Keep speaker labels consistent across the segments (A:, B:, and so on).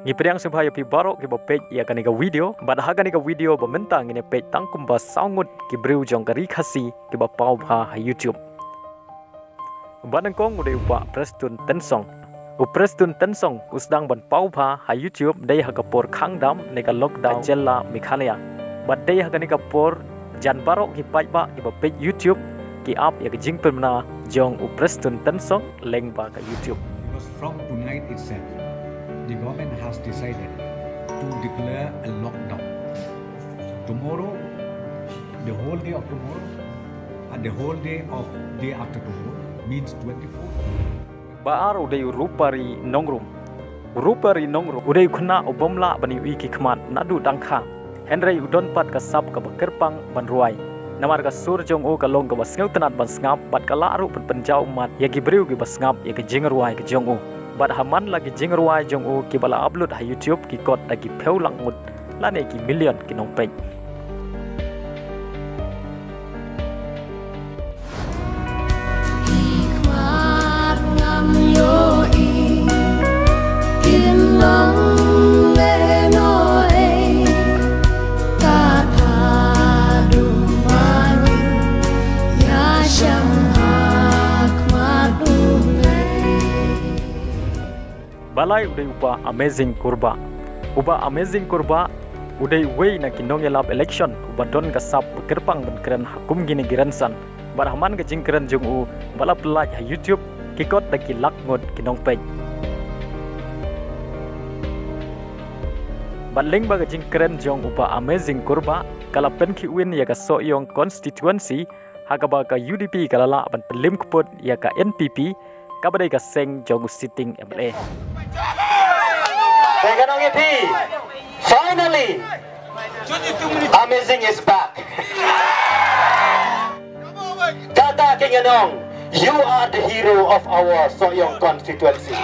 A: Ngiperiang subhaya pi barok ki page ya kanika video, bad haga nika video bamenta ngine page tangkum ba saungut ki breu jong kari khasi ki ba pau bha ha YouTube. Banang kong udah upa Preston Tensong. Preston Tensong usdang ban pau bha ha YouTube dai haga por khangdam nika lockdown jella Meghalaya. Bad dai haga nika por jan barok ki page ba ki ba page YouTube ki up ya jing permana jong Preston Tensong leng ba ka YouTube.
B: Because from tonight itself, the government has decided to declare a lockdown. Tomorrow, the whole day of tomorrow, and the whole day of day after tomorrow means 24.
A: Baar udah rupari nongrum. Rupari nongrum udah kena obomla bani wiki kemat nadu dangka. Henry udon pat kasap ke bekerpang ban ruai. Namar ka sur jong o ka long ka basngau tenat ban ngap bat ka laru penjau mat ya gibriu ki basngap ya ke jingruai ke jong o. Bat haman lagi jingruai jong o ki bala upload ha YouTube ki kot lagi peulang mut lane ki million ki nong page. Balai udah upa amazing kurba. Uba amazing kurba udah way na kinong elap election uba don kasap bekerpang dan keren hakum gini giransan. Barhaman ke jingkeren jong u bala pelaj ha YouTube kikot lagi lakngot kinong page. Baling baga jingkeren jong upa amazing kurba kala pen ki win ya ka soyong constituency hakaba ka UDP kalala ban pelim kuput ya ka NPP kabadai ka seng jong sitting MLA.
C: Ganong EP, finally, amazing is back. Kata King Ganong, you are the hero of our Soyong constituency.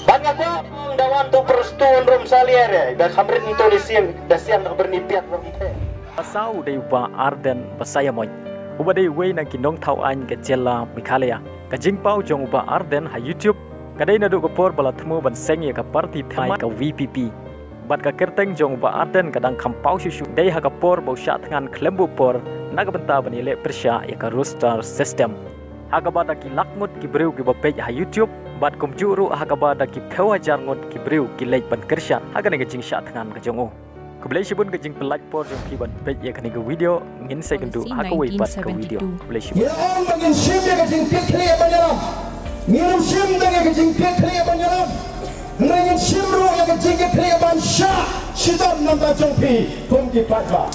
C: Bangga ko ang dawan to perstuan rum saliere, dah kamrit itu dasian nak bernipiat rompe.
A: Pasau day uba Arden Basayamoy. Uba day way na kinong tauan ke jella Meghalaya. Kajing pau jong uba Arden ha YouTube kadai nadu ko por bala temu ban seng ya ka parti thai ka VPP. Bat ka kerteng jong uba Arden kadang kampau susu dai ha ka por bau sya tangan klembu por naga benta ban ile persya ya ka roster system. Ha ka bada ki lakmut ki breu ki ba page ha YouTube bat kum juru ha ka bada ki phewa jarngot ki breu ki lej ban kersya ha ka ne jing sya tangan ka jong o. Keblai sibun ke jing pelaj por jong ki ban page ya ka ne video ngin sai kendu ha ka wei bat ka video. Keblai sibun.
D: Ya magin sim ya ka jing kekle banyaram. Ngirum sim dengan ke jing kekle banyaram. Ngin sim ro ya ka jing kekle ban sya sidam namba jongpi kum ki patwa.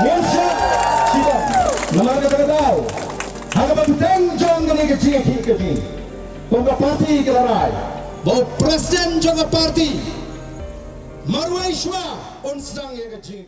D: Ngin sya sidam namar ka tahu. Haga banteng jong ne ke jing kekle. Kum ka parti ke larai. Bau presiden jong parti. Marwai Shwa on sedang ya ke jing